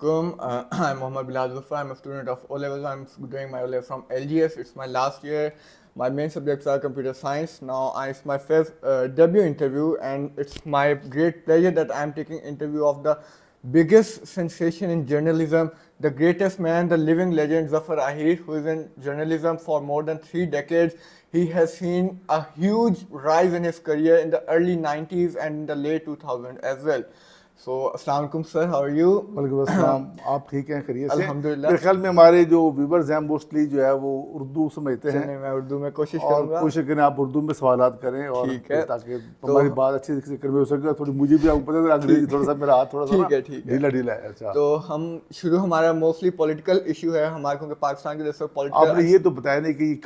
alaikum. I'm Mohammad Bilal Zufar. I'm a student of O levels. I'm doing my O level from LGS. It's my last year. My main subjects are computer science. Now it's my first debut interview, and it's my great pleasure that I'm taking interview of the biggest sensation in journalism, the greatest man, the living legend Zafar Ahir, who is in journalism for more than 3 decades. He has seen a huge rise in his career in the early 90s and in the late 2000s as well. So, अस्सलाम वालेकुम sir, how are you? वालेकुम अस्सलाम। आप ठीक हैं, खैरियत से? अल्हम्दुलिल्लाह। मेरे ख्याल में हमारे जो व्यूवर्स हैं मोस्टली जो है वो उर्दू समझते हैं। नहीं, मैं उर्दू में कोशिश और करूंगा। कोशिश करें आप उर्दू में सवालात करें और ठीक है। ताकि हमारी बात अच्छी तरीके से कन्वे हो सके। थोड़ी मुझे भी आपको पता है अंग्रेजी थोड़ा सा मेरा हाथ थोड़ा सा ठीक है। ढीला है। अच्छा, तो हम शुरू, हमारा मोस्टली पॉलिटिकल इशू है हमारे, क्योंकि पाकिस्तान के जैसे पॉलिटिकल। आपने ये तो बताया नहीं कि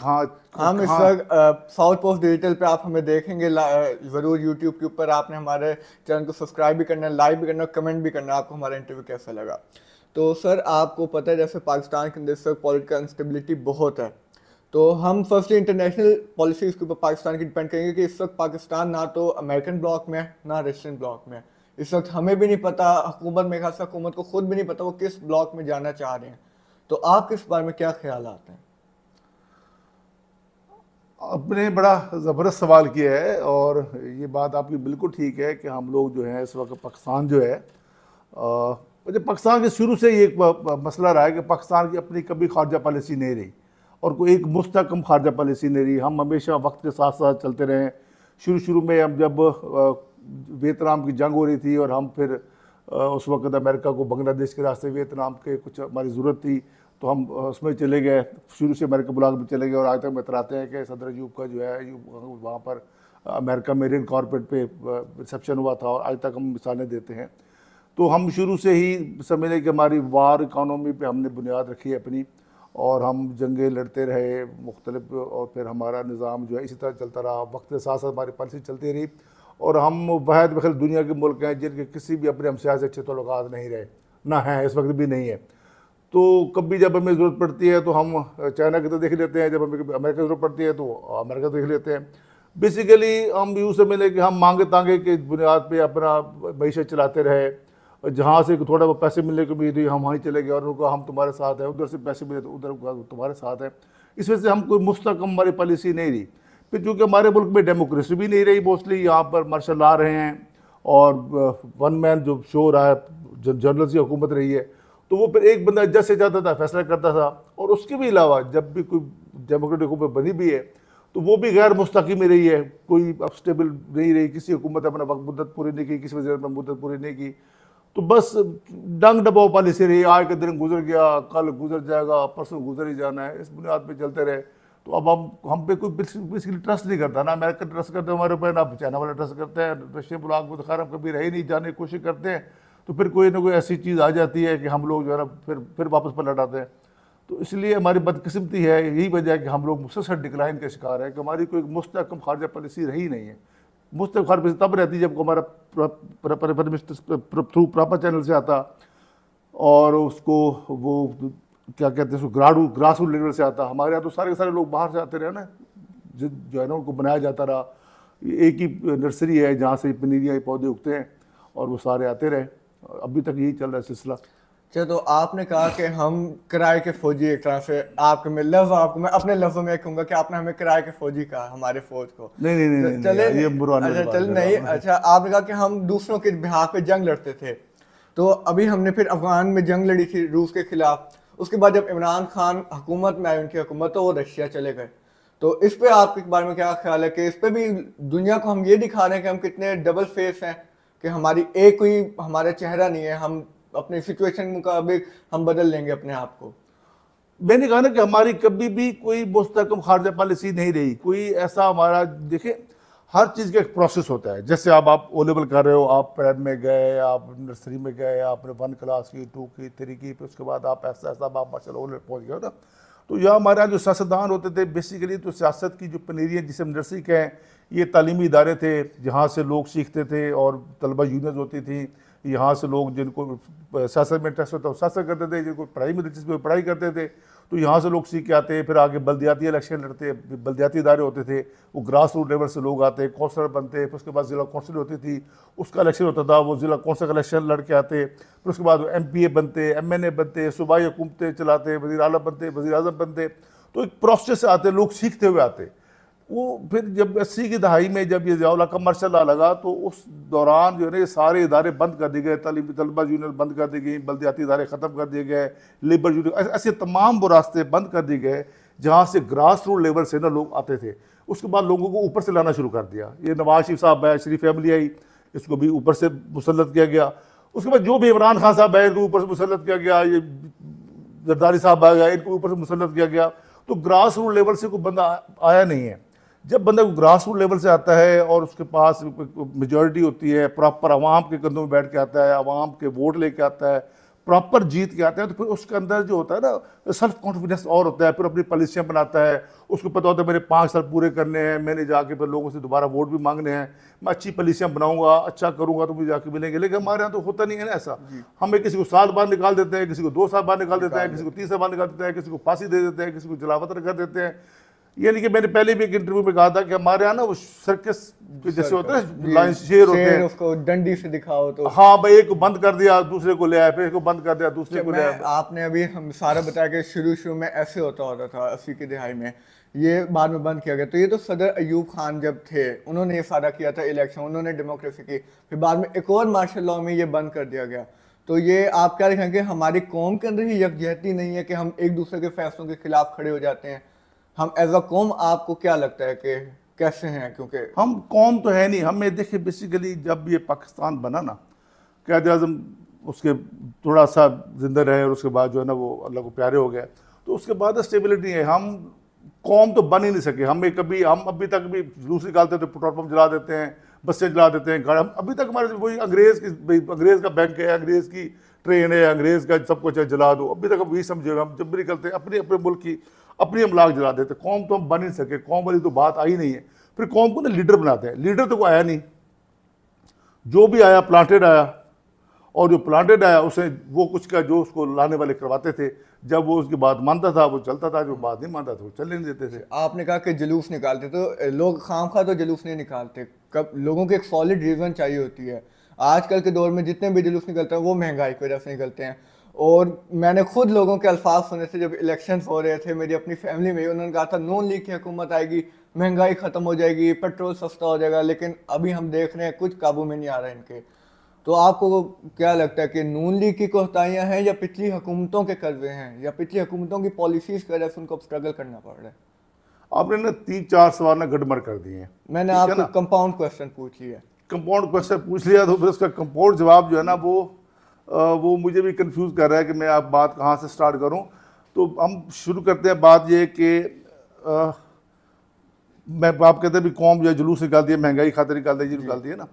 हम इस वक्त साउथ पोस्ट डिजिटल पे आप हमें देखेंगे ज़रूर। यूट्यूब के ऊपर आपने हमारे चैनल को सब्सक्राइब भी करना है, लाइक भी करना है, कमेंट भी करना है आपको हमारा इंटरव्यू कैसा लगा। तो सर, आपको पता है जैसे पाकिस्तान के अंदर इस वक्त पॉलिटिकल इंस्टेबिलिटी बहुत है, तो हम फर्स्टली इंटरनेशनल पॉलिसीज़ के ऊपर पाकिस्तान की डिपेंड करेंगे कि इस वक्त पाकिस्तान ना तो अमेरिकन ब्लॉक में है ना रशियन ब्लॉक में है। इस वक्त हमें भी नहीं पता, हुकूमत में खास हुकूमत को खुद भी नहीं पता वो किस ब्लॉक में जाना चाह रहे हैं। तो आप इस बारे में क्या ख्याल आते हैं? आपने बड़ा ज़बरदस्त सवाल किया है और ये बात आपकी बिल्कुल ठीक है कि हम लोग जो है इस वक्त पाकिस्तान जो है मुझे पाकिस्तान के शुरू से ये एक मसला रहा है कि पाकिस्तान की अपनी कभी खारजा पॉलिसी नहीं रही और कोई एक मुस्तकम खारजा पॉलिसी नहीं रही। हम हमेशा वक्त के साथ साथ चलते रहे। शुरू में हम जब वियतनाम की जंग हो रही थी और हम फिर उस वक्त अमेरिका को बांग्लादेश के रास्ते वियतनाम के कुछ हमारी ज़रूरत थी तो हम उसमें चले गए। शुरू से अमेरिका ब्लॉक में चले गए और आज तक बतलाते हैं कि सदर अयूब का जो है वहाँ पर अमेरिका में रेड कॉर्पोरेट पे रिसेप्शन हुआ था और आज तक हम मिसालें देते हैं। तो हम शुरू से ही समझ लें कि हमारी वार इकानमी पे हमने बुनियाद रखी है अपनी और हम जंगें लड़ते रहे मुख्तलिफ और फिर हमारा निज़ाम जो है इसी तरह चलता रहा। वक्त के साथ साथ हमारी पॉलिसी चलती रही और हम वाहिद बखल दुनिया के मुल्क हैं जिनके किसी भी अपने हमसाया से अच्छे तल्लुकात नहीं रहे, ना हैं, इस वक्त भी नहीं है। तो कभी जब हमें ज़रूरत पड़ती है तो हम चाइना की तो देख लेते हैं, जब हमें अमेरिका की ज़रूरत पड़ती है तो अमेरिका देख लेते हैं। बेसिकली हम यूँ समझ लें कि हम मांगे तांगे के बुनियाद पे अपना मईशत चलाते रहे। जहाँ से थोड़ा बहुत पैसे मिलने की उम्मीद हुई हम वहीं चले गए और उनको हम तुम्हारे साथ हैं, उधर से पैसे मिले तो उधर तुम्हारे साथ है। इस वजह से हम कोई मुस्तकम हमारी पॉलिसी नहीं रही। फिर चूँकि हमारे मुल्क में डेमोक्रेसी भी नहीं रही, मोस्टली यहाँ पर मार्शल ला रहे हैं और वन मैन जो शो रहा है, जर्नल्स की हुकूमत रही है, तो वो फिर एक बंदा जज से जाता था, फैसला करता था। और उसके भी अलावा जब भी कोई डेमोक्रेटिक हुकूमत बनी भी है तो वो भी गैर मुस्तकीम रही है, कोई अब स्टेबल नहीं रही। किसी हुकूमत अपना वक्त मुद्दत पूरी नहीं की, किसी वजह से मुद्दत पूरी नहीं की, तो बस डंग डबाव पॉलिसी रही। आज का दिन गुजर गया, कल गुजर जाएगा, परसों गुजर ही जाना है, इस बुनियाद पे चलते रहे। तो अब हम पे कोई बेसिकली ट्रस्ट नहीं करता, ना अमेरिका ट्रस्ट करते हैं हमारे ऊपर, ना चाइना वाला ट्रस्ट करते हैं, रशियन ब्लॉक में तो खैर हम कभी रहे नहीं, जाने की कोशिश करते हैं तो फिर कोई ना कोई ऐसी चीज़ आ जाती है कि हम लोग जो है ना फिर वापस पलट आते हैं। तो इसलिए हमारी बदकिस्मती है, यही वजह है कि हम लोग मुसलसल डिक्लाइन के शिकार हैं कि हमारी कोई मुस्तकम खारजा पॉलिसी रही नहीं है। मुस्तकम खारजा पॉलिसी तब रहती जब हमारा थ्रू प्रॉपर चैनल से आता और उसको वो क्या कहते हैं उसको ग्रास रूट लेवल से आता। हमारे यहाँ तो सारे के सारे लोग बाहर से आते रहे ना, जो है ना उनको बनाया जाता रहा। एक ही नर्सरी है जहाँ से पनीरियाँ पौधे उगते हैं और वो सारे आते रहे, अभी तक यही चल रहा है सिलसिला। चलो, तो आपने कहा कि हम किराए के फौजी, एक तरह से आपके में लफ्ज़, आपको मैं अपने लफ्ज़ों में कहूँगा कि आपने हमें किराए के फौजी कहा हमारे फौज को। नहीं, चले ये चल नहीं। अच्छा, आपने कहा कि हम दूसरों के बिहाफ पे जंग लड़ते थे, तो अभी हमने फिर अफगान में जंग लड़ी थी रूस के खिलाफ। उसके बाद जब इमरान खान हुकूमत में आई, उनकी हुकूमत, तो वो रशिया चले गए। तो इस पे आपके बारे में क्या ख्याल है कि इस पे भी दुनिया को हम ये दिखा रहे हैं कि हम कितने डबल फेस हैं, कि हमारी एक कोई हमारा चेहरा नहीं है, हम अपनी सिचुएशन के मुताबिक हम बदल लेंगे अपने आप को। मैंने कहा ना कि हमारी कभी भी कोई मुस्तकम खारजा पॉलिसी नहीं रही। कोई ऐसा हमारा देखिए, हर चीज़ का एक प्रोसेस होता है। जैसे आप ओ लेवल कर रहे हो, आप प्रेप में गए, आप नर्सरी में गए, आपने 1 क्लास की, 2 की, 3 की, फिर उसके बाद आप ऐसा आप माशाल्लाह ओ लेवल पहुँच गए हो ना। तो यहाँ हमारे यहाँ जो सियासतदान होते थे, बेसिकली तो सियासत की जो पनीरियाँ जिसे हम नर्सरी कहें, ये तालीमी इदारे थे जहाँ से लोग सीखते थे और तलबा यूनियन होती थी, यहाँ से लोग जिनको सियासत में इंटरेस्ट होता है वो सियासत करते थे, जिनको पढ़ाई में दिलचस्पी वो पढ़ाई करते थे, तो यहाँ से लोग सीख के आते, फिर आगे बल्दियाती इलेक्शन लड़ते, बल्दियाती इदारे होते थे, वो ग्रास रूट लेवल से लोग आते, काउंसलर बनते, फिर उसके बाद ज़िला कौंसिल होती थी, उसका इलेक्शन होता था, वो ज़िला कौंसिल का इलेक्शन लड़ के आते, फिर उसके बाद MPA बनते, MNA बनते, सूबाई हुकूमतें चलाते, वज़ीर आला बनते, वज़ीर आज़म बनते, तो एक प्रोसेस से आते, लोग सीखते हुए आते। वो फिर जब 80 की दहाई में जब ये ज़ियाउल हक़ का मार्शल लगा तो उस दौरान जो है ना ये सारे इदारे बंद कर दिए गए, तालीमी तलबा यूनियन बंद कर दी गई, बल्दियाती इदारे ख़त्म कर दिए गए, लेबर यूनियन, ऐसे तमाम वो रास्ते बंद कर दिए गए जहाँ से ग्रास रूट लेवल से ना लोग आते थे। उसके बाद लोगों को ऊपर से लाना शुरू कर दिया। ये नवाज शरीफ साहब है, शरीफ फैमिली आई, इसको भी ऊपर से मुसल्लत किया गया। उसके बाद जो भी इमरान खान साहब है इनको ऊपर से मुसल्लत किया गया, ये जरदारी साहब आ गया इनको ऊपर से मुसल्लत किया गया। तो ग्रास रूट लेवल से कोई बंदा आया नहीं है। जब बंदा ग्रास रूट लेवल से आता है और उसके पास मेजॉरिटी होती है, प्रॉपर आवाम के कंधों में बैठ के आता है, आवाम के वोट लेके आता है, प्रॉपर जीत के आता है, तो फिर उसके अंदर जो होता है ना सेल्फ कॉन्फिडेंस और होता है। फिर अपनी पॉलिसियाँ बनाता है, उसको पता होता है मैंने 5 साल पूरे करने हैं, मैंने जाके फिर लोगों से दोबारा वोट भी मांगने हैं, मैं अच्छी पॉलिसियाँ बनाऊंगा, अच्छा करूँगा तो मुझे जाके मिलेंगे। लेकिन हमारे यहाँ तो होता नहीं है ना ऐसा। हमें किसी को साल बाद निकाल देते हैं, किसी को 2 साल बाद निकाल देते हैं, किसी को 3 साल बाद निकाल देते हैं, किसी को फांसी दे देते हैं, किसी को जलावतन कर देते हैं। यानी कि मैंने पहले भी एक इंटरव्यू में कहा था कि हमारे यहाँ ना वो सर्कस जैसे होते हैं, लाइन शेर होते हैं, उसको डंडी से दिखाओ तो हाँ भाई, एक को बंद कर दिया दूसरे को ले आया, फिर एक को बंद कर दिया दूसरे को ले आया। आपने अभी हम सारा बताया कि शुरू में ऐसे होता था 80 की दहाई में, ये बाद में बंद किया गया। तो ये तो सदर अयूब खान जब थे उन्होंने ये सारा किया था इलेक्शन, उन्होंने डेमोक्रेसी की, फिर बाद में एक और मार्शल लॉ में ये बंद कर दिया गया। तो ये आप क्या देखेंगे, हमारी कौम के अंदर ही यकजहती नहीं है कि हम एक दूसरे के फैसलों के खिलाफ खड़े हो जाते हैं? हम एज अ कौम आपको क्या लगता है कि कैसे हैं? क्योंकि हम कौम तो है नहीं। हमें देखिए बेसिकली जब ये पाकिस्तान बना ना, क़ायद आज़म उसके थोड़ा सा जिंदा रहे और उसके बाद जो है ना वो अल्लाह को प्यारे हो गए, तो उसके बाद स्टेबिलिटी है। हम कौम तो बन ही नहीं सके। हम अभी तक भी जुलूस निकालते थे, पेट्रोल पंप जला देते हैं, बसें जला देते हैं, गाड़ी, अभी तक हमारे वही अंग्रेज़ का बैंक है, अंग्रेज़ की ट्रेन है, अंग्रेज़ का सब कुछ है, जला दो। अभी तक हम वही समझे हुए, हम जब भी निकलते हैं अपने मुल्क की अपनी अमलाक जला देते। कौम तो हम बन ही सके, कौम वाली तो बात आई नहीं है। फिर कौम को ना लीडर बनाते हैं, लीडर तो कोई आया नहीं। जो भी आया प्लांटेड आया, और जो प्लांटेड आया उसे वो कुछ का जो उसको लाने वाले करवाते थे। जब वो उसकी बात मानता था वो चलता था, जो बात नहीं मानता था वो चलने नहीं देते थे। आपने कहा कि जुलूस निकालते, तो लोग खामखा तो जुलूस नहीं निकालते, कब लोगों को एक सॉलिड रीज़न चाहिए होती है। आजकल के दौर में जितने भी जुलूस निकलते हैं वो महंगाई की वजह से निकलते हैं। और मैंने खुद लोगों के अल्फाज सुने थे जब इलेक्शन हो रहे थे, मेरी अपनी फैमिली में, उन्होंने कहा था नून लीग की हुकूमत आएगी, महंगाई ख़त्म हो जाएगी, पेट्रोल सस्ता हो जाएगा। लेकिन अभी हम देख रहे हैं कुछ काबू में नहीं आ रहा है इनके। तो आपको क्या लगता है कि नून लीग की कोताहियाँ हैं या पिछली हुकूमतों के कर्जे हैं, या पिछली हुकूमतों की पॉलिसीज़ की वजह से उनको स्ट्रगल करना पड़ रहा है? आपने ना 3-4 सवाल ना गड़बड़ कर दिए हैं। मैंने आपको कंपाउंड क्वेश्चन पूछ लिया। कंपाउंड क्वेश्चन पूछ लिया तो फिर उसका कंपाउंड जवाब जो है ना वो मुझे भी कंफ्यूज कर रहा है कि मैं आप बात कहाँ से स्टार्ट करूँ। तो हम शुरू करते हैं। बात ये कि मैं आप कहते हैं भी कौम जो जुलूस निकालती है, महंगाई खातिर निकालती है ना,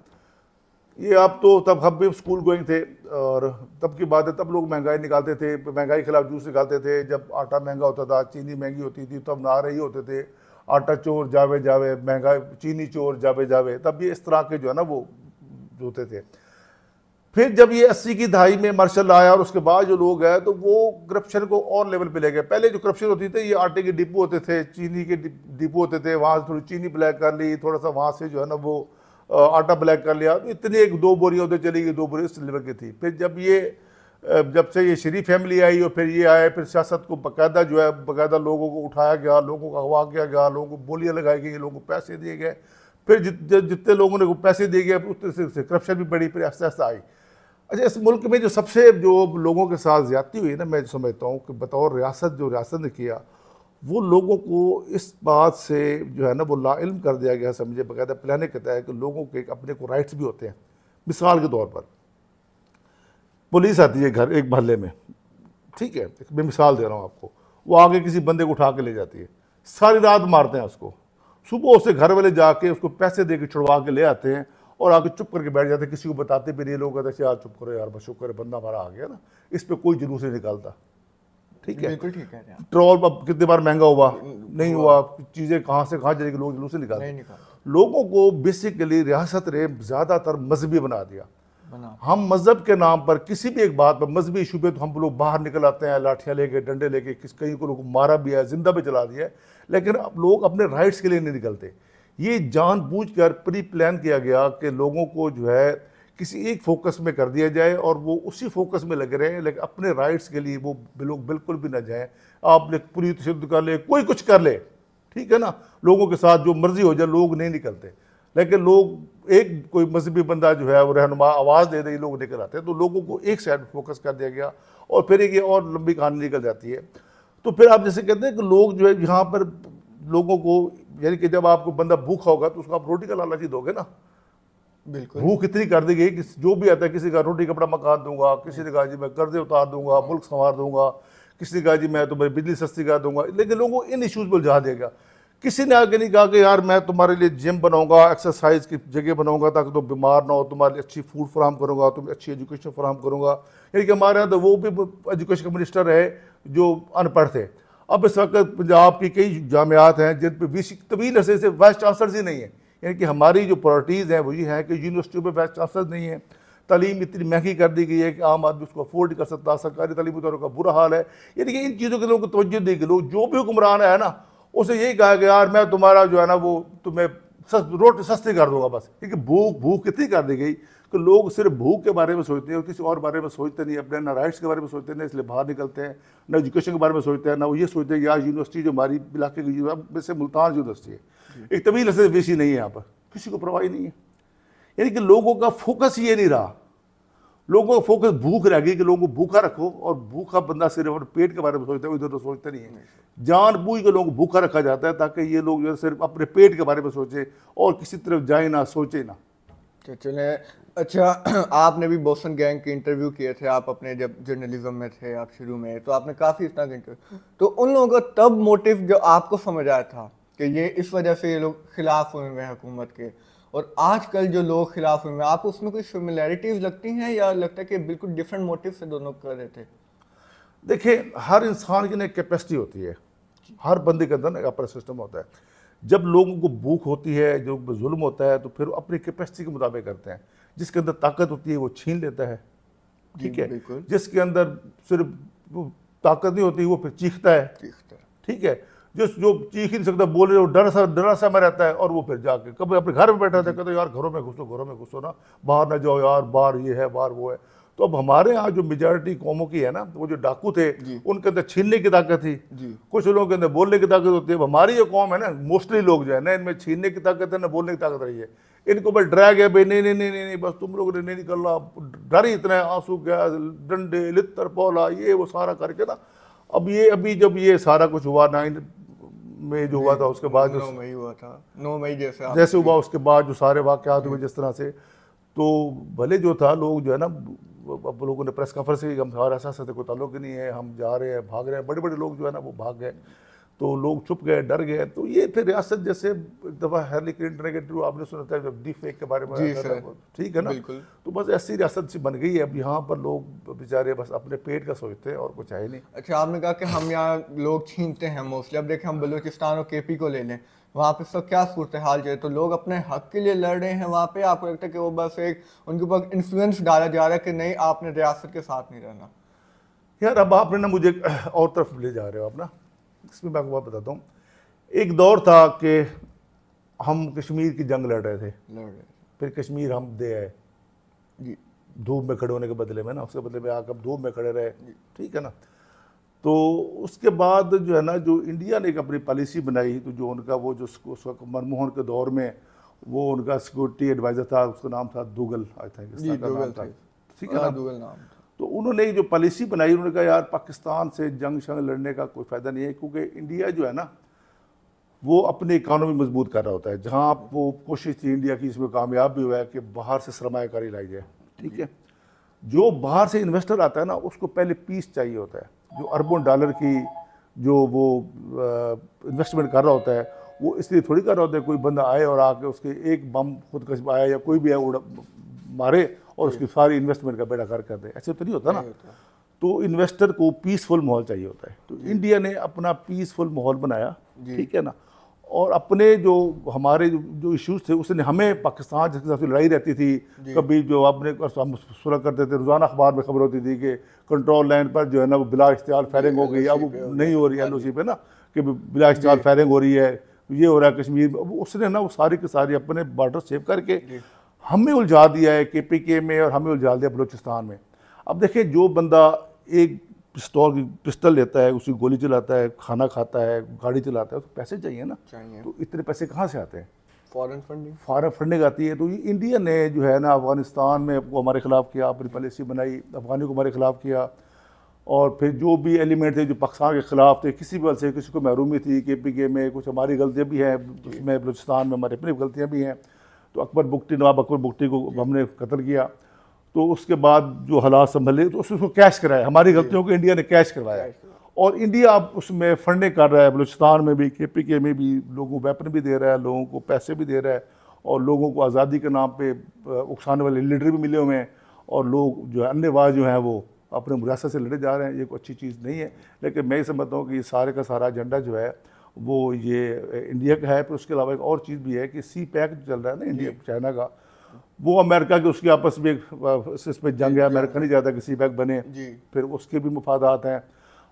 ये आप तो तब हम भी स्कूल गोइंग थे और तब की बात है, तब लोग महंगाई निकालते थे, महंगाई के खिलाफ जूस निकालते थे। जब आटा महंगा होता था, चीनी महंगी होती थी, तब नारे ही होते थे आटा चोर जावे जावे, महंगाई चीनी चोर जावे जावे। तब ये इस तरह के जो है ना वो होते थे। फिर जब ये 80 की दहाई में मार्शल आया और उसके बाद जो लोग हैं तो वो करप्शन को और लेवल पे ले गए। पहले जो करप्शन होती थी, ये आटे के डिपो होते थे, चीनी के डिपो होते थे, वहाँ से थोड़ी चीनी ब्लैक कर ली, थोड़ा सा वहाँ से जो है ना वो आटा ब्लैक कर लिया, तो इतनी 1-2 बोरियाँ उधर चली गई, 2 बोरी इस लेवल की थी। फिर जब से ये शरीफ फैमिली आई और फिर ये आए, फिर सियासत को बाकायदा जो है बाकायदा लोगों को उठाया गया, लोगों को अगवा किया गया, लोगों को बोलियाँ लगाई गई, लोगों को पैसे दिए गए। फिर जितने लोगों ने पैसे दिए गए उतने से करप्शन भी बढ़ी, फिर आस्ते आस्ते आई। अच्छा, इस मुल्क में जो लोगों के साथ ज्यादती हुई ना, मैं समझता हूँ कि बतौर रियासत ने किया, वो लोगों को इस बात से जो है ना वो लाइल्म कर दिया गया, समझे, बाकायदा प्लान कहता है कि लोगों के अपने को राइट्स भी होते हैं। मिसाल के तौर पर पुलिस आती है घर एक मोहल्ले में, ठीक है, मैं मिसाल दे रहा हूँ आपको, वो आगे किसी बंदे को उठा के ले जाती है, सारी रात मारते हैं उसको, सुबह उससे घर वाले जाके उसको पैसे दे के छुड़वा के ले आते हैं और आगे चुप करके बैठ जाते हैं, किसी को बताते भी नहीं। लोग कहते हैं यार चुप करो यार, बस शुक्र है बंदा हमारा आ गया ना, इस पर कोई जुलूस नहीं निकालता। ठीक है, बिल्कुल ठीक है। पेट्रोल अब कितनी बार महंगा हुआ, नहीं हुआ, चीज़ें कहाँ से कहाँ जाएगी, लोग जुलूस निकालते। लोगों को बेसिकली रियासत ने ज़्यादातर मजहबी बना दिया। बना। हम मजहब के नाम पर किसी भी एक बात पर, मजहबी इशू पे, तो हम लोग बाहर निकल आते हैं लाठियाँ लेके, डंडे लेके, कहीं को लोग मारा भी है, जिंदा भी चला दिया है, लेकिन अब लोग अपने राइट्स के लिए नहीं निकलते। ये जानबूझकर प्री प्लान किया गया कि लोगों को जो है किसी एक फोकस में कर दिया जाए और वो उसी फोकस में लगे रहे, लेकिन अपने राइट्स के लिए वो लोग बिल्कुल भी ना जाएं। आपने पूरी तशद्दुद कर ले, कोई कुछ कर ले, ठीक है ना, लोगों के साथ जो मर्जी हो जाए, लोग नहीं निकलते। लेकिन लोग, एक कोई मजहबी बंदा जो है वो रहनुमा आवाज़ दे दे, लोग निकल आते हैं। तो लोगों को एक साइड फोकस कर दिया गया और फिर एक ये और लंबी कहानी निकल जाती है। तो फिर आप जैसे कहते हैं कि लोग जो है यहाँ पर लोगों को, यानी कि जब आपको बंदा भूखा होगा तो उसको आप रोटी का लालच ही दोगे ना। बिल्कुल। भूख इतनी कर दी गई कि जो भी आता है, किसी का रोटी कपड़ा मकान दूंगा, किसी ने कहा जी मैं कर्जे उतार दूंगा, मुल्क संवार दूंगा, किसी ने कहा जी मैं तुम्हारी बिजली सस्ती कर दूंगा, लेकिन लोगों को इन इशूज़ पर उलझा देगा। किसी ने आगे नहीं कहा कि यार मैं तुम्हारे लिए जिम बनाऊंगा, एक्सरसाइज की जगह बनाऊंगा ताकि तुम बीमार ना हो, तुम्हारे लिए अच्छी फूड फराहम करूंगा, तुम्हें अच्छी एजुकेशन फराहम करूंगा। यानी कि हमारे यहाँ तो वो भी एजुकेशन का मिनिस्टर है जो अनपढ़ थे। अब इस वक्त पंजाब की कई जामियात हैं जिन पर तवील अरसे से वाइस चांसलर्स ही नहीं है। यानी कि हमारी जो प्रायोरिटीज़ हैं वो ये हैं कि यूनिवर्सिटियों में वाइस चांसलर्स नहीं है, तालीम इतनी महंगी कर दी गई है कि आम आदमी उसको अफोर्ड कर सकता, सरकारी तालीमी तौर का बुरा हाल है। यानी कि इन चीज़ों के लोगों को तवज्जो दी गई। लोग जो भी हुक्मरान है ना, उसे यही कहा कि यार मैं तुम्हारा जो है ना वो तुम्हें रोटी सस्ती कर दूंगा बस। क्योंकि भूख कितनी कर दी गई कि लोग सिर्फ भूख के बारे में सोचते हैं और किसी और बारे में सोचते नहीं, अपने ना राइट्स के बारे में सोचते नहीं, इसलिए बाहर निकलते हैं, ना एजुकेशन के बारे में सोचते हैं, ना वो ये सोचते हैं कि यार यूनिवर्सिटी जो हमारी इलाके की वैसे मुल्तान यूनिवर्सिटी है, एक तवील अरसे वेसी नहीं है, यहाँ पर किसी को परवाह नहीं है। यानी कि लोगों का फोकस ये नहीं रहा, लोगों का फोकस भूख रह गई कि लोगों को भूखा रखो, और भूखा बंदा सिर्फ अपने पेट के बारे में सोचता है, इधर तो सोचते नहीं है। जानबूझ के लोगों को भूखा रखा जाता है ताकि ये लोग जो सिर्फ अपने पेट के बारे में सोचे और किसी तरफ जाए ना, सोचे ना। चले, अच्छा आपने भी बोस्टन गैंग के इंटरव्यू किए थे, आप अपने जब जर्नलिज्म में थे आप शुरू में, तो आपने काफ़ी इतना इंटरव्यू, तो उन लोगों का तब मोटिव जो आपको समझ आया था कि ये इस वजह से ये लोग खिलाफ हुए हैं हुकूमत के, और आजकल जो लोग खिलाफ हुए हैं, आपको उसमें कोई सिमिलैरिटीज लगती हैं या लगता है कि बिल्कुल डिफरेंट मोटिव से दोनों कर रहे थे? देखिए, हर इंसान की ना एक कैपेसिटी होती है, हर बंदे के अंदर ना एक अपना सिस्टम होता है। जब लोगों को भूख होती है, जो जुल्म होता है, तो फिर अपनी कैपेसिटी के मुताबिक करते हैं। जिसके अंदर ताकत होती है वो छीन लेता है, ठीक है। जिसके अंदर सिर्फ ताकत नहीं होती वो फिर चीखता है, ठीक है। जो चीख ही नहीं सकता, बोल रहे, डरा सा में रहता है, और वो फिर जाके कभी अपने घर में बैठा था, कहते यार घरों में घुसो ना, बाहर ना जाओ यार, बाहर ये है, बाहर वो है। तो अब हमारे यहाँ जो मेजॉरिटी कौमों की है ना, वो जो डाकू थे उनके अंदर छीनने की ताकत थी, कुछ लोगों के अंदर बोलने की ताकत होती है। अब हमारी जो कौम है ना, मोस्टली लोग जो है ना, इनमें छीनने की ताकत है ना बोलने की ताकत रही है। इनको बस डराया गया, भाई नहीं नहीं नहीं नहीं बस तुम लोग ने नहीं निकलना, डर ही इतना है, आंसू गैस, डंडे, लित्तर पौला, ये वो सारा करके ना। अब ये अभी जब ये सारा कुछ हुआ 9 मई जो हुआ था, उसके बाद 9 मई हुआ था, 9 मई जैसे हुआ, उसके बाद जो सारे वाक़यात हुए जिस तरह से, तो भले जो था लोग जो है ना, अब लोगों ने प्रेस कॉन्फ्रेंस की, हम हमारे ऐसा कोई ताल्लुक ही नहीं है, हम जा रहे हैं, भाग रहे हैं, बड़े बड़े लोग जो है ना वो भाग गए, तो लोग चुप गए, डर गए। तो ये फिर रियासत, जैसे एक दफ़ा हेनरी क्लिंटन के इंटरव्यू आपने सुना था जब डीप फेक के बारे में, ठीक है ना, तो बस ऐसी रियासत सी बन गई है। अब यहाँ पर लोग बेचारे बस अपने पेट का सोचते हैं और कुछ है ही नहीं। अच्छा, आपने कहा कि हम यहाँ लोग छीनते हैं मोस्टली, अब देखें हम बलूचिस्तान और केपी को ले लें, वहाँ पे सब क्या सूरत हाल जो है, तो लोग अपने हक के लिए लड़ रहे हैं वहाँ पे, आपको लगता है कि वो बस एक उनके ऊपर इन्फ्लुएंस डाला जा रहा है कि नहीं आपने रियासत के साथ नहीं रहना? यार अब आपने ना मुझे और तरफ ले जा रहे हो आप ना, इसमें मैं आपको बात बताता हूँ। एक दौर था कि हम कश्मीर की जंग लड़ रहे थे, फिर कश्मीर हम दे आए धूप में खड़े होने के बदले में ना, उसके बदले में आकर धूप में खड़े रहे, ठीक है ना। तो उसके बाद जो है ना, जो इंडिया ने एक अपनी पॉलिसी बनाई, तो जो उनका वो जो उस वक्त मनमोहन के दौर में वो उनका सिक्योरिटी एडवाइज़र था, उसका नाम था दुगल, आई थिंक, ठीक है ना, दुगल नाम। तो उन्होंने जो पॉलिसी बनाई, उन्होंने कहा यार पाकिस्तान से जंग शंग लड़ने का कोई फ़ायदा नहीं है, क्योंकि इंडिया जो है ना वो अपनी इकानमी मजबूत कर रहा होता है। जहाँ वो कोशिश थी इंडिया की, इसमें कामयाब भी हुआ है कि बाहर से सरमायाकारी लाई जाए, ठीक है। जो बाहर से इन्वेस्टर आता है ना, उसको पहले पीस चाहिए होता है, जो अरबों डॉलर की जो वो इन्वेस्टमेंट कर रहा होता है, वो इसलिए थोड़ी कर रहा होता है कोई बंदा आए और आके उसके एक बम खुदकश आया या कोई भी है उड़ा मारे और उसकी सारी इन्वेस्टमेंट का बेड़ा कर दे, ऐसे तो नहीं होता ना। तो इन्वेस्टर को पीसफुल माहौल चाहिए होता है, तो इंडिया ने अपना पीसफुल माहौल बनाया, ठीक है ना। और अपने जो हमारे जो इश्यूज थे उसने हमें पाकिस्तान जिसके साथ लड़ाई रहती थी, कभी जो आपने हम सुना करते थे, रोज़ाना अखबार में खबर होती थी कि कंट्रोल लाइन पर जो है ना वो बिला इख्तियार फायरिंग हो गई, अब वो नहीं हो रही है LOC पे ना, कि बिला इख्तियार फायरिंग हो रही है, ये हो रहा है कश्मीर में। उसने ना वो सारी की सारी अपने बॉर्डर सेव करके हमें उलझा दिया है KPK में, और हमें उलझा दिया बलूचिस्तान में। अब देखिए, जो बंदा एक पिस्टल लेता है, उसकी गोली चलाता है, खाना खाता है, गाड़ी चलाता है, उसको पैसे चाहिए ना, तो इतने पैसे कहाँ से आते हैं? फॉरेन फंडिंग आती है। तो ये इंडिया ने जो है ना अफगानिस्तान में वो हमारे खिलाफ किया, अपनी पॉलिसी बनाई, अफगानियों को हमारे खिलाफ किया, और फिर जो भी एलिमेंट थे जो पाकिस्तान के खिलाफ थे, किसी भी वजह से किसी को महरूमी थी KPK में, कुछ हमारी गलतियाँ भी हैं उसमें, बलूचिस्तान में हमारी अपनी गलतियाँ भी हैं। तो नवाब अकबर बुगटी को हमने कत्ल किया, तो उसके बाद जो हालात संभले तो उसको कैश कराया, हमारी गलतियों को इंडिया ने कैश करवाया, और इंडिया अब उसमें फंडिंग कर रहा है, बलूचिस्तान में भी, KPK में भी, लोगों को वेपन भी दे रहा है, लोगों को पैसे भी दे रहा है, और लोगों को आज़ादी के नाम पे उकसाने वाले लीडर भी मिले हुए हैं, और लोग जो है अन्नेवाज जो हैं वो अपने रियासत से लड़े जा रहे हैं। ये कोई अच्छी चीज़ नहीं है, लेकिन मैं ये समझता हूँ कि ये सारे का सारा एजेंडा जो है वो ये इंडिया का है। फिर उसके अलावा एक और चीज़ भी है कि CPEC जो चल रहा है ना इंडिया चाइना का, वो अमेरिका के उसकी आपस में इस पर जंग है, अमेरिका नहीं चाहता कि CPEC बने, फिर उसके भी मफादात हैं।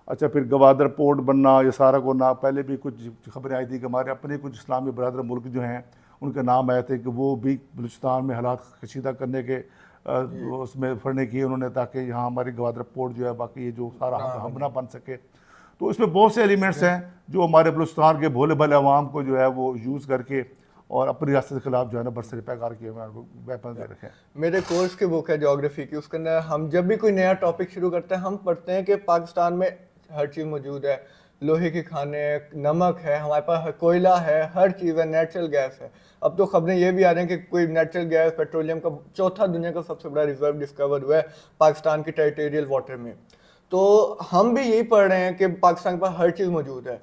अच्छा, फिर गवादर पोर्ट बनना, ये सारा को ना, पहले भी कुछ खबरें आई थी कि हमारे अपने कुछ इस्लामी बरदर मुल्क जो हैं उनके नाम आए थे कि वो भी बलूचिस्तान में हालात कशीदा करने के उसमें फंडिंग की उन्होंने, ताकि यहाँ हमारी गवादर पोर्ट जो है बाकी ये जो सारा हम ना बन सके। तो इसमें बहुत से एलिमेंट्स हैं जो हमारे बलूचिस्तान के भोले भाले अवाम को जो है वो यूज़ करके और अपनी रियासत के खिलाफ जो है ना बरसर पैकार किए हुए वेपन दे रखे हैं। मेरे कोर्स की बुक है ज्योग्राफी की, उसके अंदर हम जब भी कोई नया टॉपिक शुरू करते हैं हम पढ़ते हैं कि पाकिस्तान में हर चीज़ मौजूद है, लोहे के खाने, नमक है, हमारे पास कोयला है, हर चीज़ है, नेचुरल गैस है। अब तो खबरें ये भी आ रही हैं कि कोई नेचुरल गैस पेट्रोलियम का चौथा दुनिया का सबसे बड़ा रिजर्व डिस्कवर हुआ है पाकिस्तान के टेरिटोरियल वाटर में। तो हम भी यही पढ़ रहे हैं कि पाकिस्तान के पास हर चीज़ मौजूद है,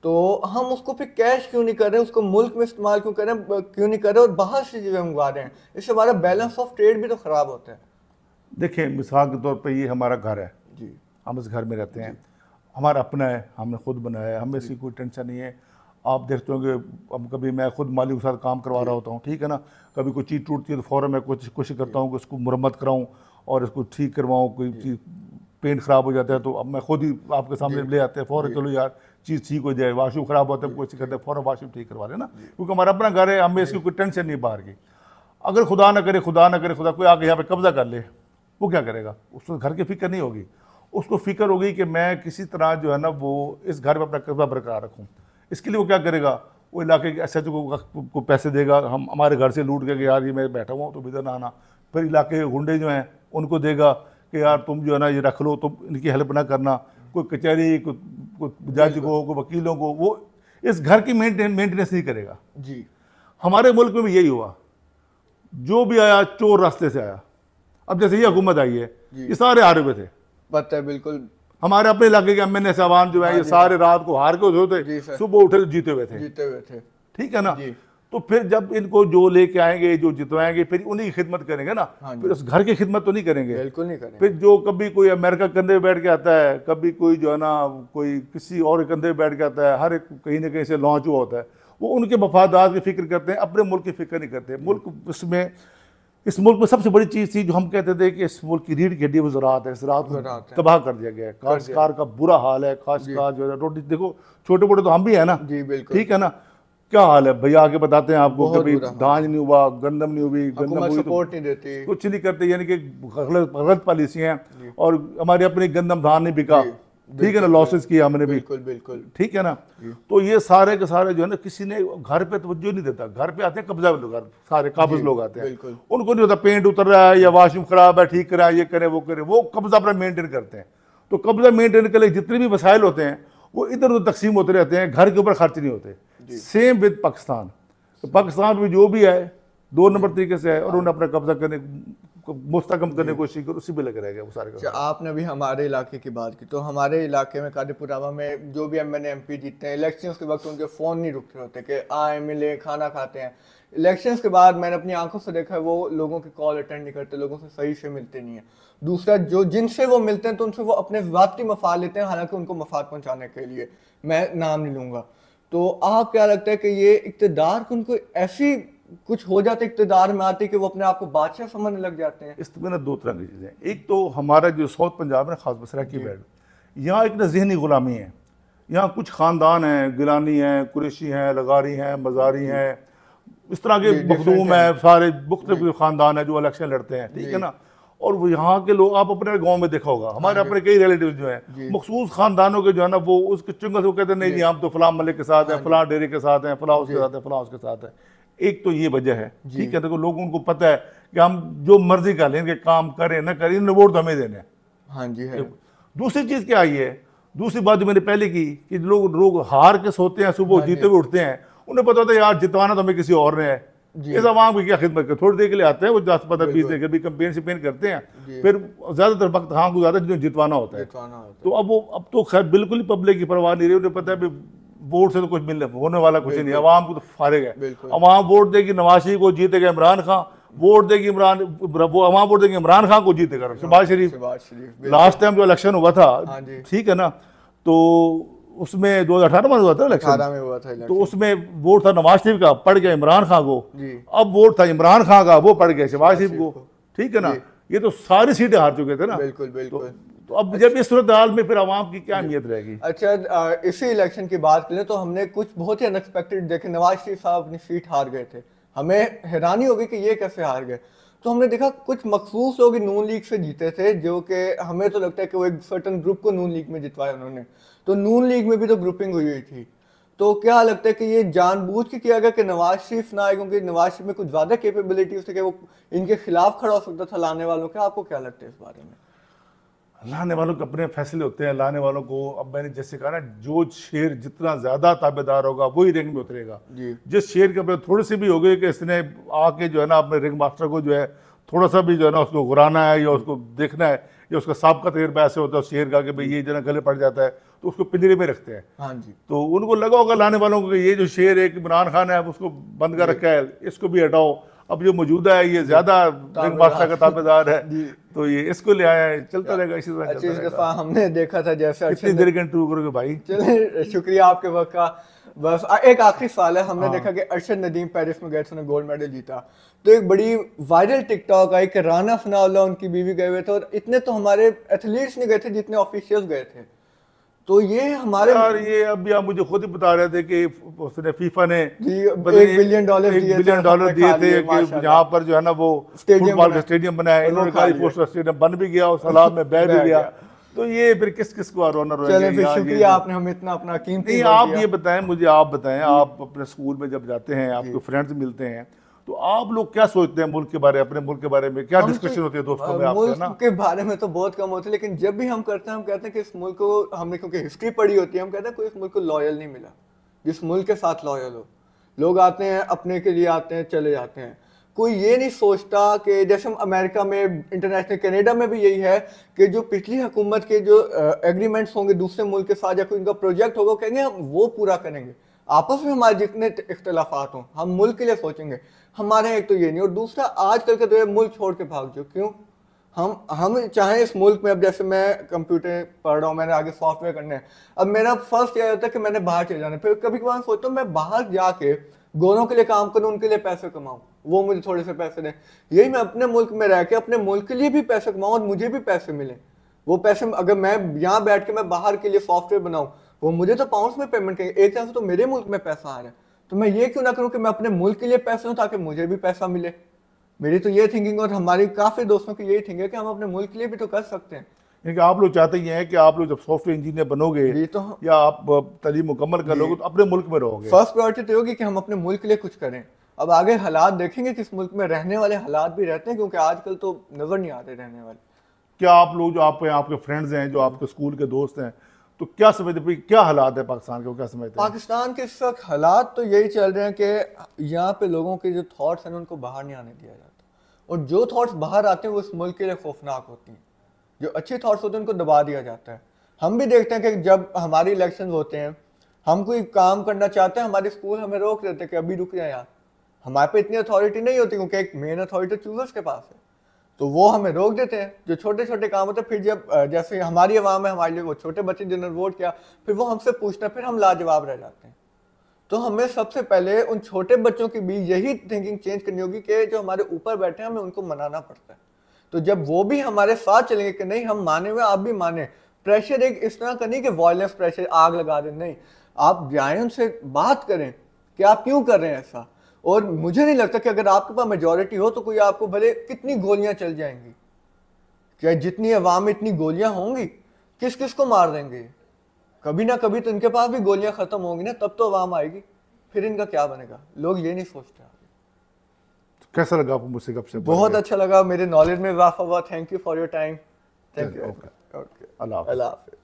तो हम उसको फिर कैश क्यों नहीं कर रहे हैं, उसको मुल्क में इस्तेमाल क्यों नहीं कर रहे और बाहर से चीज़ें मंगवा रहे हैं? इससे हमारा बैलेंस ऑफ ट्रेड भी तो ख़राब होता है। देखिए, मिसाल के तौर पर ये हमारा घर है जी, हम इस घर में रहते हैं, हमारा अपना है, हमने खुद बनाया है, हमें इसकी कोई टेंशन नहीं है। आप देखते होंगे अब कभी मैं खुद मालिक के साथ काम करवा रहा होता हूँ, ठीक है ना, कभी कोई चीज़ टूटती है तो फ़ौरन मैं कोशिश करता हूँ कि उसको मुरम्मत कराऊँ और इसको ठीक करवाऊँ। कोई चीज़ पेंट ख़राब हो जाता है तो अब मैं खुद ही आपके सामने ले आते हैं फ़ौरन, चलो यार चीज़ ठीक हो जाए। वाशरूम ख़राब होता है, कोशिश करते हैं फ़ौरन वाशरूम ठीक करवा लेना, क्योंकि हमारा अपना घर है, हमें इसकी कोई टेंशन नहीं बाहर की। अगर खुदा ना करे खुदा कोई आके यहाँ पे कब्जा कर ले, वो क्या करेगा? उसको घर की फिक्र नहीं होगी, उसको फिक्र होगी कि मैं किसी तरह जो है ना वो इस घर में अपना कब्जा बरकरार रखूँ। इसके लिए वो क्या करेगा? वो इलाके के SHO को पैसे देगा, हम हमारे घर से लूट के यार ये मैं बैठा हुआ हूँ तो इधर ना आना। फिर इलाके के गुंडे जो हैं उनको देगा कि यार तुम जो है ना ये रख लो, तुम इनकी हेल्प ना करना। कोई कचहरी, कोई जज को, कोई वकीलों को, वो इस घर की मेंटेनेंस नहीं करेगा जी। हमारे मुल्क में भी यही हुआ, जो भी आया चोर रास्ते से आया। अब जैसे ये हुकूमत आई है, ये सारे हारे हुए थे, पता है बिल्कुल। हमारे अपने इलाके के MNA साहबान जो है ये सारे रात को हार के होते, सुबह उठे जीते हुए थे, ठीक है ना। तो फिर जब इनको जो लेके आएंगे, जो जितवाएंगे, फिर उन्हीं की खिदमत करेंगे ना, फिर उस घर की खिदमत तो नहीं करेंगे, बिल्कुल नहीं करेंगे। फिर जो कभी कोई अमेरिका कंधे पे बैठ के आता है, कभी कोई जो है ना कोई किसी और कंधे पे बैठ के आता है, हर एक कहीं ना कहीं से लॉन्च हुआ होता है, वो उनके मफादात की फिक्र करते हैं, अपने मुल्क की फिक्र नहीं करते। मुल्क इसमें इस मुल्क में सबसे बड़ी चीज़ थी जो हम कहते थे कि इस मुल्क की रीढ़ की हड्डी वो ज़राअत है, ज़राअत को तबाह कर दिया गया है। काश्तकार का बुरा हाल है, काश्तकार जो है रोटी, देखो छोटे मोटे तो हम भी है ना जी, बिल्कुल ठीक है ना, क्या हाल है भैया, आके बताते हैं आपको, कभी धान नहीं हुआ, गंदम नहीं हुई, गंदम हुई सपोर्ट नहीं देती, कुछ नहीं करते, यानी कि गलत पॉलिसी हैं। और हमारी अपनी गंदम धान नहीं बिका, ठीक है ना, लॉसेस किया हमने भी, बिल्कुल ठीक है ना। तो ये सारे के सारे जो है ना, किसी ने घर पे तवज्जो नहीं देता, घर पे आते हैं कब्जा लोग, सारे काबिज लोग आते हैं, उनको नहीं होता पेंट उतर रहा है या वाशरूम खराब है, ठीक करा, ये करे वो करे, वो कब्जा अपना मेंटेन करते हैं। तो कब्जा मेंटेन के लिए जितने भी वसाइल होते हैं वो इधर उधर तकसीम होते रहते हैं, घर के ऊपर खर्च नहीं होते। सेम विद पाकिस्तान, तो पाकिस्तान में जो भी है 2 नंबर तरीके से है और उन्होंने अपना कब्जा करने मुस्तकम करने की कोशिश की, उसी पे लगे रह गए वो सारे। आपने भी हमारे इलाके की बात की, तो हमारे इलाके में कादीपुरावा में जो भी MNA MP जीतते हैं, इलेक्शंस के वक्त उनके फ़ोन नहीं रुकते होते कि आए मिले खाना खाते हैं। इलेक्शंस के बाद मैंने अपनी आंखों से देखा है वो लोगों की कॉल अटेंड नहीं करते, लोगों से सही से मिलते नहीं है। दूसरा, जो जिनसे वो मिलते हैं तो उनसे वो अपने ज़ाती मफाद लेते हैं, हालांकि उनको मफाद पहुँचाने के लिए, मैं नाम नहीं लूँगा। तो आप क्या लगता है कि ये इक़्तिदार को उनको ऐसी कुछ हो जाते इक़्तिदार में आते कि वो अपने आप को बादशाह समझने लग जाते हैं? इसमें ना दो तरह की चीज़ें, एक तो हमारा जो साउथ पंजाब है, खास बसरा की बेल्ट, यहाँ एक ना जहनी गुलामी है। यहाँ कुछ ख़ानदान हैं, गिलानी हैं, कुरैशी हैं, लगारी हैं, मज़ारी हैं, इस तरह के मखदूम हैं, सारे मुख्तलिफ ख़ानदान हैं जो इलेक्शन लड़ते हैं, ठीक है ना। और वो यहाँ के लोग, आप अपने गांव में देखा होगा, हमारे अपने कई रिलेटिव जो हैं मखसूस ख़ानदानों के जो है ना, वो उसके चुंगल से वो कहते हैं नहीं जी हम तो फलां मलिक के साथ हैं, फलां डेरे के साथ हैं, फलां उसके साथ है, फलां उसके साथ है। एक तो ये वजह है, ठीक है, देखो लोगों को पता है कि हम जो मर्जी कर लें, काम करें ना करें, वोट तो हमें देने हैं। हाँ जी है। दूसरी चीज़ क्या आई है, दूसरी बात जो मैंने पहले की कि लोग हार के सोते हैं, सुबह जीते हुए उठते हैं, उन्हें पता होता है यार जितवाना तो हमें किसी और ने है, इस आवाम की क्या खिदमत कर, थोड़ी देर के लिए आते हैं वो 10-15-20 देर के भी कंपेन शिपेन करते हैं, फिर ज़्यादातर वक्त हाँ गुजारते हैं जिन्हें जितवाना होता है। तो अब तो खैर बिल्कुल ही पब्लिक की परवाह नहीं रही, उन्हें पता है वोट से तो कुछ मिलने होने वाला कुछ नहीं, अवाम को तो फारिग है। अवाम वोट देगी नवाज शरीफ को, जीतेगा इमरान खान, वोट देगी अवाम वोट देगी इमरान खान को, जीतेगा शहबाज शरीफ। लास्ट टाइम जो इलेक्शन हुआ था, ठीक है ना, तो उसमें 2018 में हुआ था इलेक्शन, तो उसमें वोट था नवाज शरीफ का, पड़ गया इमरान खान को। अब वोट था इमरान खान का, वो पड़ गया शहबाज शरीफ को, ठीक है ना। ये तो सारी सीटें हार चुके थे ना। बिल्कुल बिल्कुल। तो अब जब इस सूरत हाल में फिर आवाम की क्या अहमियत रहेगी? अच्छा, इसी इलेक्शन की बात करें तो हमने कुछ बहुत ही अनएक्सपेक्टेड देखे। नवाज शरीफ साहब अपनी सीट हार गए थे, हमें हैरानी हो गई कि ये कैसे हार गए। तो हमने देखा कुछ मखसूस लोग नून लीग से जीते थे, जो कि हमें तो लगता है कि वो एक सर्टन ग्रुप को नून लीग में जितवाया उन्होंने। तो नून लीग में भी तो ग्रुपिंग हुई थी। तो क्या लगता है कि ये जानबूझ के किया गया कि नवाज शरीफ ना आए, क्योंकि नवाज शरीफ में कुछ ज्यादा कैपेबिलिटीज थे कि वो इनके खिलाफ खड़ा हो सकता था लाने वालों के? आपको क्या लगता है इस बारे में? लाने वालों के अपने फैसले होते हैं, लाने वालों को, अब मैंने जैसे कहा ना, जो शेर जितना ज्यादा ताबेदार होगा वही रिंग में उतरेगा। जिस शेर के अपने थोड़ी सी भी हो गई कि इसने आके जो है ना अपने रिंग मास्टर को जो है थोड़ा सा भी जो है ना उसको घुराना है या उसको देखना है, या उसका साबका तजर्बा ऐसे होता है शेर का कि भाई ये जो है गले पड़ जाता है, तो उसको पिंजरे में रखते हैं। हाँ जी। तो उनको लगा होगा लाने वालों को कि ये जो शेर एक इमरान खान है उसको बंद कर रखा है, इसको भी हटाओ, अब जो मौजूदा है ये ज्यादा रिंग मास्टर का ताबेदार है, तो ये इसको ले आया है, चलता रहेगा इसी तरह। इस दफा हमने देखा था जैसे कितनी देर के इंटरव्यू करोगे भाई? चलिए शुक्रिया आपके वक्त का। बस एक आखिरी सवाल है। हमने देखा कि अरशद नदीम पेरिस में गए थे, उन्होंने गोल्ड मेडल जीता, तो एक बड़ी वायरल टिकटॉक आई कि राना फनाउल्लाह उनकी बीवी गए हुए थे, और इतने तो हमारे एथलीट्स नहीं गए थे जितने ऑफिशियल्स गए थे। तो ये हमारे यार ये अभी आप मुझे खुद ही बता रहे थे कि उसने फीफा ने $1 बिलियन दिए थे कि यहाँ पर जो है ना वो फुटबॉल का स्टेडियम बनाया, इन्होंने कहा पोस्टर स्टेडियम बन भी गया और सलाब में बह भी गया। तो ये फिर किस किस को ऑनर होगा? शुक्रिया, आपने हमें इतना अपना कीमती। नहीं, आप ये बताएं मुझे, आप बताएं, आप अपने स्कूल में जब जाते हैं, आपके फ्रेंड्स मिलते हैं, तो आप लोग क्या सोचते हैं मुल्क के बारे, अपने मुल्क के बारे में क्या डिस्कशन होती है दोस्तों में आपके? मुल्क के बारे में तो बहुत कम होती है, लेकिन जब भी हम करते हैं हम कहते हैं कि इस मुल्क को, हमने क्योंकि हिस्ट्री पढ़ी होती है, हम कहते हैं कोई इस मुल्क को लॉयल नहीं मिला जिस मुल्क के साथ लॉयल हो। लोग आते हैं अपने के लिए, आते हैं चले जाते हैं, कोई ये नहीं सोचता कि जैसे हम अमेरिका में, इंटरनेशनल कनाडा में भी यही है कि जो पिछली हुकूमत के जो एग्रीमेंट्स होंगे दूसरे मुल्क के साथ या कोई इनका प्रोजेक्ट होगा, कहेंगे हम वो पूरा करेंगे। आपस में हमारे जितने इख्तलाफात हों हम मुल्क के लिए सोचेंगे। हमारे एक तो ये नहीं, और दूसरा आजकल के तो मुल्क छोड़ के भाग जाओ। क्यों? हम चाहे इस मुल्क में, अब जैसे मैं कंप्यूटर पढ़ रहा हूँ, मैंने आगे सॉफ्टवेयर करने हैं, अब मेरा फर्स्ट यह होता है कि मैंने बाहर चले जाना, फिर कभी कभार सोचता हूँ मैं बाहर जाके गोरों के लिए काम करूँ, उनके लिए पैसे कमाऊँ, वो मुझे थोड़े से पैसे दें। यही मैं अपने मुल्क में रह के अपने मुल्क के लिए भी पैसे कमाऊँ और मुझे भी पैसे मिले। वो पैसे अगर मैं यहाँ बैठ के मैं बाहर के लिए सॉफ्टवेयर बनाऊँ, वो मुझे तो पाउंड्स में पेमेंट करेंगे, एक तरह से तो मेरे मुल्क में पैसा आ रहा है, तो मैं ये क्यों ना करूँ कि मैं अपने मुल्क के लिए पैसे दूँ ताकि मुझे भी पैसा मिले। मेरी तो ये थिंकिंग, और हमारी काफ़ी दोस्तों की यही थिंकिंग है कि हम अपने मुल्क के लिए भी तो कर सकते हैं। क्योंकि आप लोग चाहते ये हैं कि आप लोग जब सॉफ्टवेयर इंजीनियर बनोगे तो या आप तालीम मुकम्मल कर लोगे तो अपने मुल्क में रहोगे। फर्स्ट प्रायोरिटी तो होगी कि हम अपने मुल्क के लिए कुछ करें। अब आगे हालात देखेंगे, किस मुल्क में रहने वाले हालात भी रहते हैं, क्योंकि आजकल तो नजर नहीं आते रहने वाले। क्या आप लोग जो आपके फ्रेंड्स हैं, जो आपके स्कूल के दोस्त हैं, तो क्या समझते, क्या हालात है पाकिस्तान के, क्या समझते हैं? पाकिस्तान के इस वक्त हालात तो यही चल रहे हैं कि यहाँ पे लोगों के जो थॉट्स हैं उनको बाहर नहीं आने दिया जाता, और जो थॉट्स बाहर आते हैं वो इस मुल्क के लिए खौफनाक होती हैं। जो अच्छे थॉट्स होते हैं उनको दबा दिया जाता है। हम भी देखते हैं कि जब हमारी इलेक्शन होते हैं, हम कोई काम करना चाहते हैं, हमारे स्कूल हमें रोक देते हैं कि अभी रुक जाए यार, हमारे पे इतनी अथॉरिटी नहीं होती, क्योंकि एक मेन अथॉरिटी चूजर्स के पास है, तो वो हमें रोक देते हैं। जो छोटे छोटे काम होते हैं, फिर जब जैसे हमारी आवाम है, हमारे लिए वो छोटे बच्चे जिन्होंने वोट किया, फिर वो हमसे पूछते हैं, फिर हम लाजवाब रह जाते हैं। तो हमें सबसे पहले उन छोटे बच्चों की भी यही थिंकिंग चेंज करनी होगी कि जो हमारे ऊपर बैठे हैं हमें उनको मनाना पड़ता है। तो जब वो भी हमारे साथ चलेंगे कि नहीं हम माने हुए आप भी माने, प्रेशर एक इस तरह का नहीं कि वॉयलेंस प्रेशर आग लगा दें, नहीं, आप जाएं उनसे बात करें कि आप क्यों कर रहे हैं ऐसा। और मुझे नहीं लगता कि अगर आपके पास मेजोरिटी हो तो कोई आपको भले कितनी गोलियां चल जाएंगी, क्या जितनी अवाम में इतनी गोलियां होंगी किस किस को मार देंगे, कभी ना कभी तो इनके पास भी गोलियां खत्म होंगी ना, तब तो अवाम आएगी, फिर इनका क्या बनेगा, लोग ये नहीं सोचते। कैसा लगा आपको मुझसे गपशप? बहुत अच्छा लगा, मेरे नॉलेज में इजाफा हुआ। Thank you for your time. Thank you. Okay, okay, अल्लाह हाफ़िज़। अल्लाह हाफ़िज़।